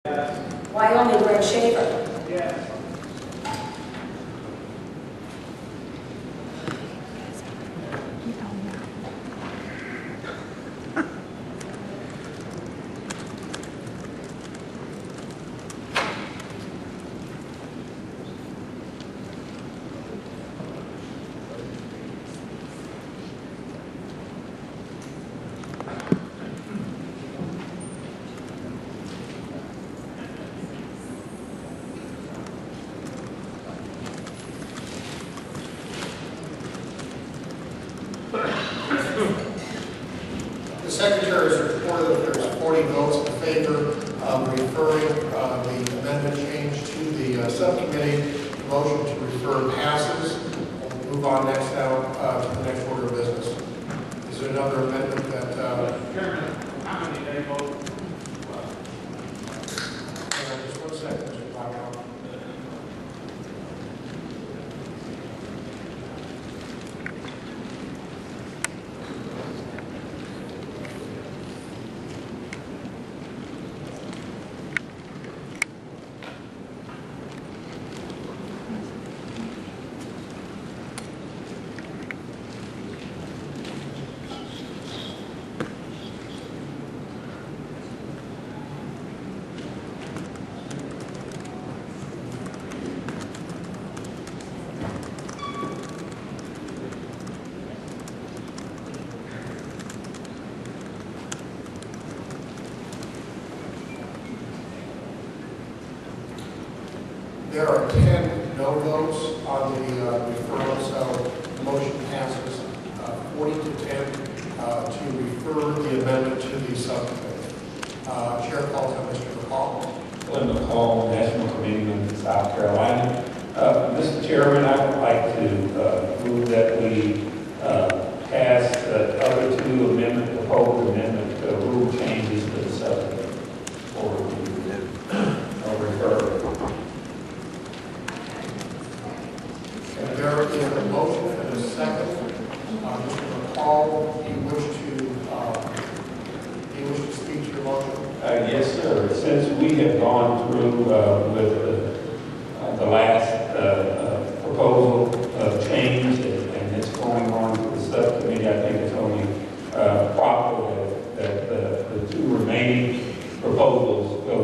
Yes. Wyoming, Greg Shaver. Yes. The Secretary has reported that there's 40 votes in favor of referring the amendment change to the subcommittee. The motion to refer passes. We'll move on next now to the next order of business. Is there another amendment that... Chairman, how many day vote? Hang on just 1 second, Mr. Blackwell. There are 10 no votes on the referral, so the motion passes 40 to 10 to refer the amendment to the subcommittee. Chair calls on Mr. McCall. Glenn McCall, National Committeeman in South Carolina. Mr. Chairman, I would like to move that we pass the other two proposed amendment rule changes to the subcommittee for review or refer. And there is a motion and a second. Mr. McCall, do you wish to speak to your motion? Yes, sir. Since we have gone through with the last proposal change and it's going on to the subcommittee, I think it's only proper that the two remaining proposals go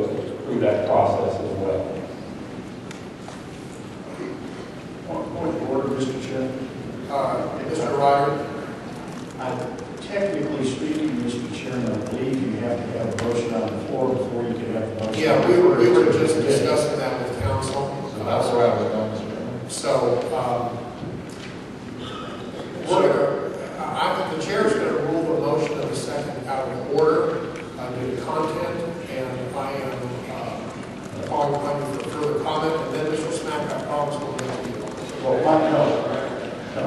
through that process as well. Point of order, Mr. Chair. Mr. Ryder? Technically speaking, Mr. Chairman, I believe you have to have a motion on the floor before you can have the motion. Yeah, we were just discussing that with council. So that's where I was going, Mr. Chairman. So, I think the chair is going to rule the motion of the second out of order due to content, and I am calling upon you for further comment, and then Mr. Smack, I promise we'll get to you. Well,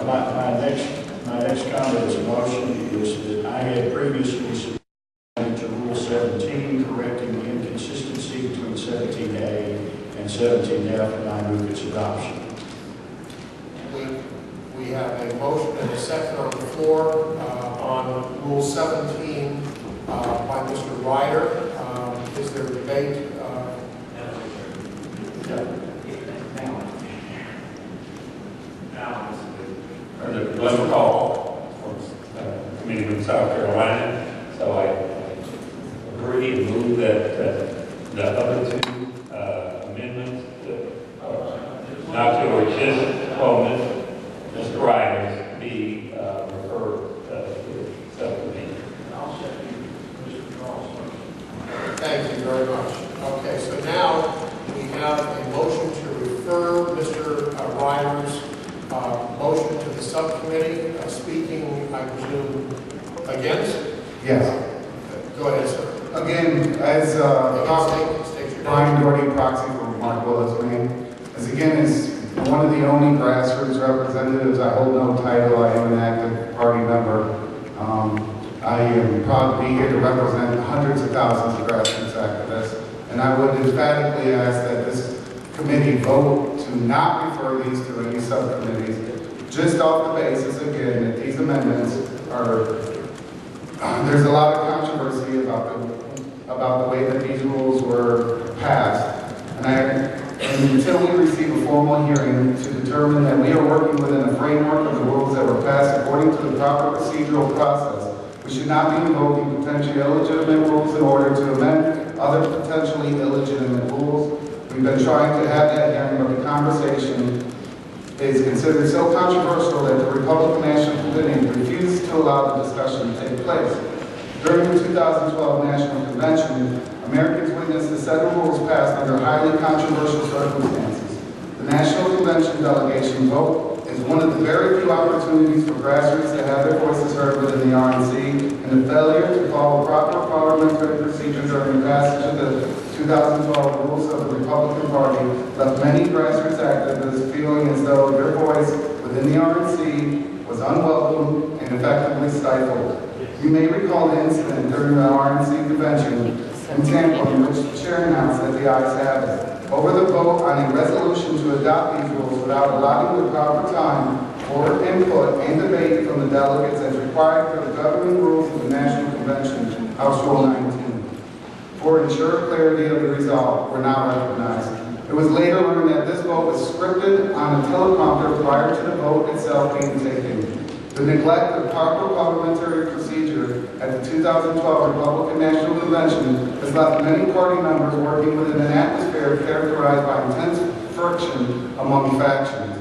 my next comment as a motion is that I had previously submitted to Rule 17, correcting the inconsistency between 17A and 17F, and I move its adoption. We have a motion and a second on the floor on Rule 17 by Mr. Ryder. Is there debate? Glenn McCall from Committee from South Carolina. So I agree and move that the other two amendments not to resist Mr. Ryder's be referred to the subcommittee. I'll second Mr. Charles' motion. Thank you very much. Okay, so now we have a motion to refer Mr. Ryder's motion to the subcommittee. Speaking, I presume, against? Yes. Go ahead, sir. Again, as State your Brian name. Doherty, proxy for Mark Willis, Maine. As one of the only grassroots representatives, I hold no title. I am an active party member. I am proud to be here to represent hundreds of thousands of grassroots activists. And I would emphatically ask that this committee vote to not refer these to any subcommittees, just off the basis, again, that these amendments are, there's a lot of controversy about about the way that these rules were passed. And until we receive a formal hearing to determine that we are working within a framework of the rules that were passed according to the proper procedural process, we should not be invoking potentially illegitimate rules in order to amend other potentially illegitimate rules. We've been trying to have that hearing, but the conversation is considered so controversial that the Republican National Committee refused to allow the discussion to take place. During the 2012 National Convention, Americans witnessed a set of rules passed under highly controversial circumstances. The National Convention delegation vote is one of the very few opportunities for grassroots to have their voices heard within the RNC, and the failure to follow proper parliamentary procedure during the passage of the 2012 rules of the Republican Party left many grassroots activists feeling as though their voice within the RNC was unwelcome and effectively stifled. You may recall the incident during the RNC convention in Tampa in which the chair announced that the ayes have it. Over the vote on a resolution to adopt these rules without allotting the proper time for input and debate from the delegates as required for the governing rules of the National Convention, House Rule 19. For ensure clarity of the result, were not recognized. It was later learned that this vote was scripted on a teleprompter prior to the vote itself being taken. The neglect of proper parliamentary procedure at the 2012 Republican National Convention has left many party members working within an atmosphere characterized by intense friction among factions.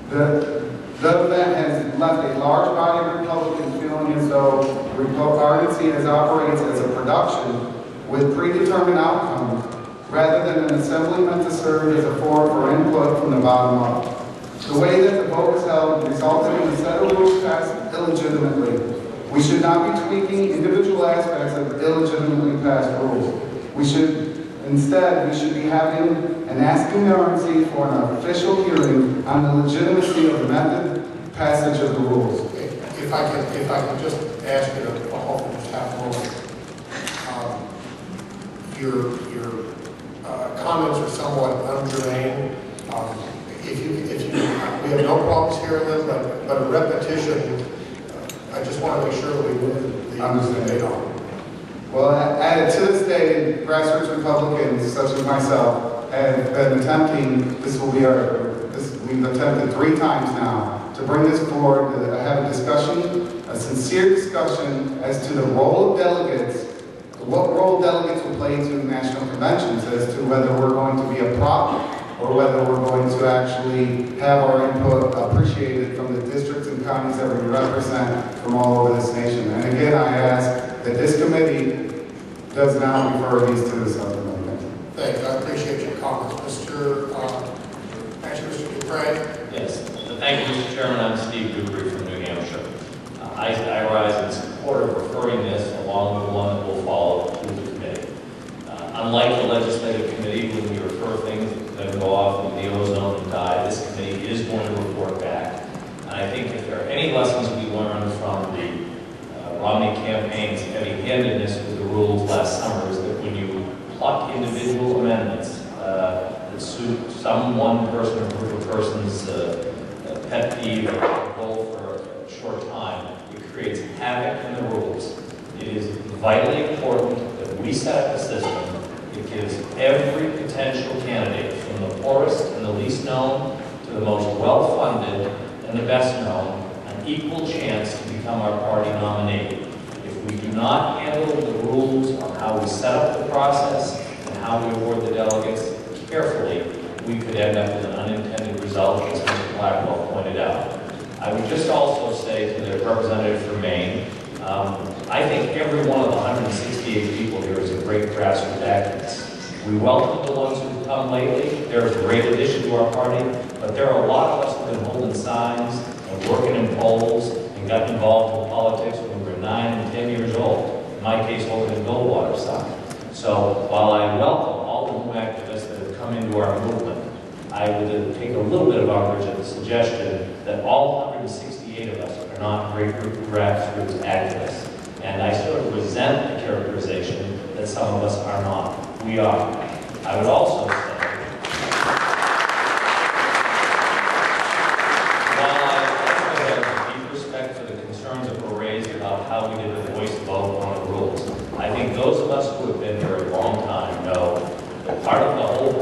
The event has left a large body of Republicans feeling as though the RNC operates as a production with predetermined outcomes rather than an assembly meant to serve as a forum for input from the bottom up. The way that the vote was held resulted in a set of rules passed illegitimately. We should not be tweaking individual aspects of illegitimately passed rules. We should be having and asking the RNC for an official hearing on the legitimacy of the method passage of the rules. If I can just ask you to hold this half moment. Your comments are somewhat ungermane. We have no problems hearing them, but a repetition, I just want to make sure that we move the debate on. Well, to this day, grassroots Republicans, such as myself, have been attempting, we've attempted 3 times now, to bring this forward, to have a discussion, a sincere discussion as to the role of delegates, what role delegates will play to the national conventions, as to whether we're going to be a prop or whether we're going to actually have our input appreciated from the districts and counties that we represent from all over this nation. And again, I ask that this committee does not refer these to the subcommittee. Thank you. I appreciate your comments. Mr. Dupre? Yes. Thank you, Mr. Chairman. I'm Steve Dupre from New Hampshire. I rise in support of referring this along with one that will follow to the committee. Unlike the legislative committee, when we refer things that go off in the ozone and die, this committee is going to report back. And I think if there are any lessons we learned from the Romney campaign's heavy-handedness with the rules last summer is that when you pluck individual amendments that suit some one person or group of persons' pet peeve or goal for a short time, it creates havoc in the rules. It is vitally important that we set up a system that gives every potential candidate, from the poorest and the least known to the most well-funded and the best known, an equal chance to become our party nominee. If we do not handle the rules on how we set up the process and how we award the delegates carefully, we could end up with an unintended result, as Mr. Blackwell pointed out. I would just also say to the representative from Maine, I think every one of the 168 people here is a great grassroots activist. We welcome the ones who've come lately. They're a great addition to our party, but there are a lot of us who have been holding signs and working in polls and got involved in politics when we were 9 and 10 years old. In my case, holding a Goldwater sign. So while I welcome all the new activists that have come into our movement, I would take a little bit of umbrage at the suggestion that all 168 of us are not great grassroots activists. And I sort of resent the characterization that some of us are not. We are. I would also say, while I have deep respect for the concerns that were raised about how we did the voice vote on the rules, I think those of us who have been here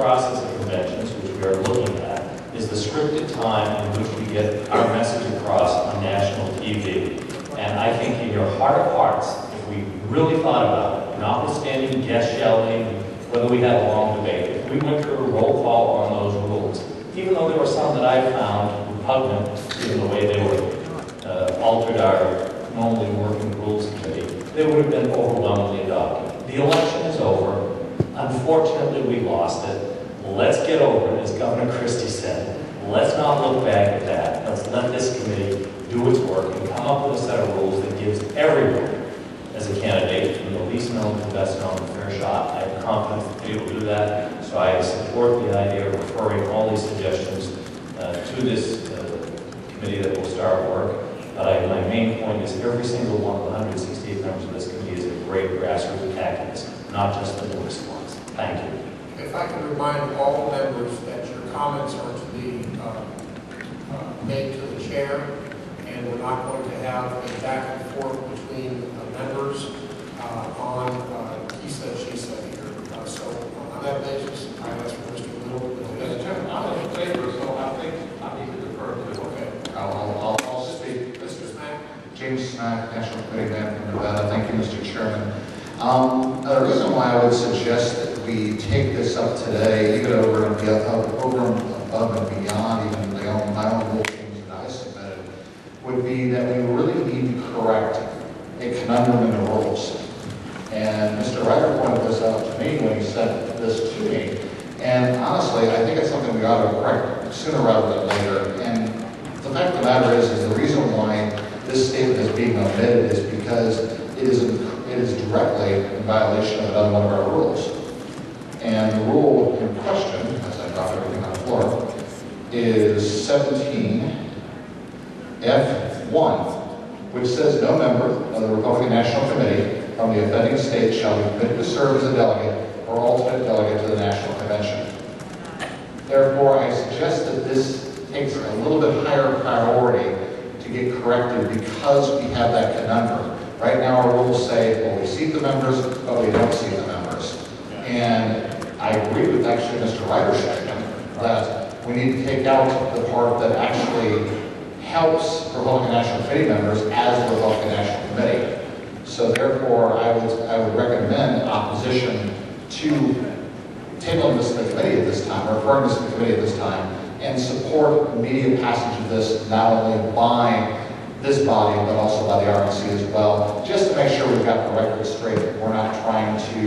process of conventions, which we are looking at, is the scripted time in which we get our message across on national TV. And I think in your heart of hearts, if we really thought about it, notwithstanding guest yelling, whether we had a long debate, if we went through a roll call on those rules, even though there were some that I found repugnant in the way they were altered our normally working rules committee, they would have been overwhelmingly adopted. The election is over. Unfortunately, we lost it. Let's get over it, as Governor Christie said. Let's not look back at that. Let's let this committee do its work and come up with a set of rules that gives everyone, as a candidate, from the least known to the best known, a fair shot. I have confidence that they will do that, so I support the idea of referring all these suggestions to this committee that will start work. But my main point is every single one of the 168 members of this committee is a great grassroots activist, not just the newest ones. Thank you. If I can remind all members that your comments are to be made to the chair, and we're not going to have a back and forth between members on he said, she said here. So on that basis, I ask for Mr. Little. Mr. Chairman, I'm in favor, so I think I need to defer to. Okay. I'll speak. Mr. Smack? James Smack, National Committee Man from Nevada. Thank you, Mr. Chairman. The reason why I would suggest that we take this up today, even over and above and beyond even my own rule change that I submitted, would be that we really need to correct a conundrum in the rules. And Mr. Ryder pointed this out to me when he sent this to me. And honestly, I think it's something we ought to correct sooner rather than later. And the fact of the matter is the reason why this statement is being omitted is because it is directly in violation of another one of our rules. And the rule in question, as I drop everything on the floor, is 17F1, which says no member of the Republican National Committee from the offending state shall be permitted to serve as a delegate or alternate delegate to the National Convention. Therefore, I suggest that this takes a little bit higher priority to get corrected because we have that conundrum. Right now, our rules say, well, we seat the members, but we don't seat the members. And I agree with actually Mr. Ryder's statement that we need to take out the part that actually helps Republican National Committee members as the Republican National Committee. So therefore, I would recommend opposition to tabling this to the committee at this time, or referring this to the committee at this time, and support immediate passage of this not only by this body, but also by the RNC as well, just to make sure we've got the record straight, that we're not trying to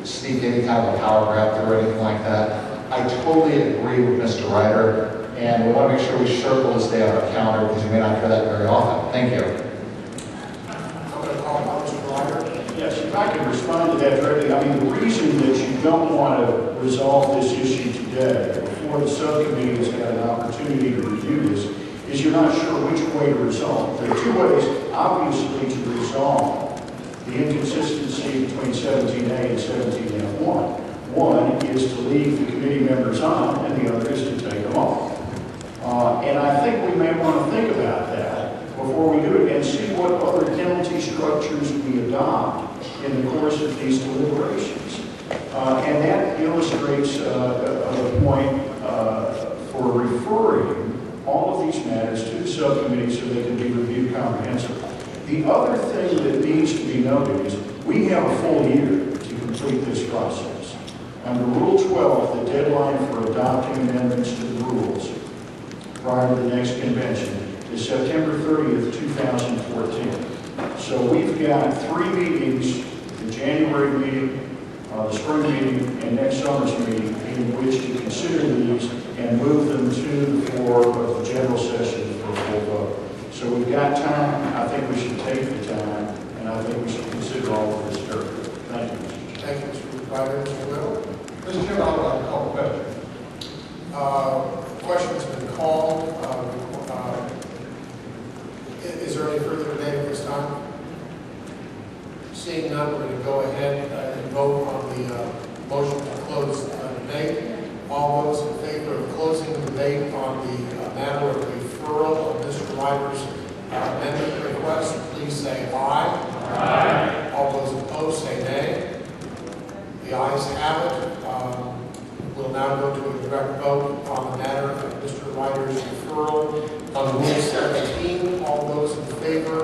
sneak any kind of a power grab through or anything like that. I totally agree with Mr. Ryder, and we want to make sure we circle this day on our calendar because we may not hear that very often. Thank you. I'm going to call upon Mr. Ryder. Yes, if I can respond to that directly, I mean, the reason that you don't want to resolve this issue today, before the subcommittee has had an opportunity to review this, is you're not sure which way to resolve. There are two ways, obviously, to resolve the inconsistency between 17A and 17F1. One is to leave the committee members on, and the other is to take them off. And I think we may want to think about that before we do it and see what other penalty structures we adopt in the course of these deliberations. And that illustrates the point for referring all of these matters to the subcommittee so they can be reviewed comprehensively. The other thing that needs to be noted is we have a full year to complete this process. Under Rule 12, the deadline for adopting amendments to the rules prior to the next convention is September 30th, 2014. So we've got 3 meetings, the January meeting, the spring meeting, and next summer's meeting, in which to consider these and move them to the floor of the general session for a full vote. So we've got time. I think we should take the time, and I think we should consider all of this carefully. Thank you, Mr. Chairman. Thank you, Mr. Ryder. Mr. Little? Mr. Chairman, I would like to call a question. Question's been called. Is there any further debate at this time? Seeing none, we're going to go ahead and vote on the motion to close the debate. All those in favor of closing the debate on the matter of referral of Mr. Ryder's amendment request, please say aye. Aye. All those opposed say nay. The ayes have it. We'll now now go to a direct vote on the matter of Mr. Ryder's referral. On Rule 17, all those in favor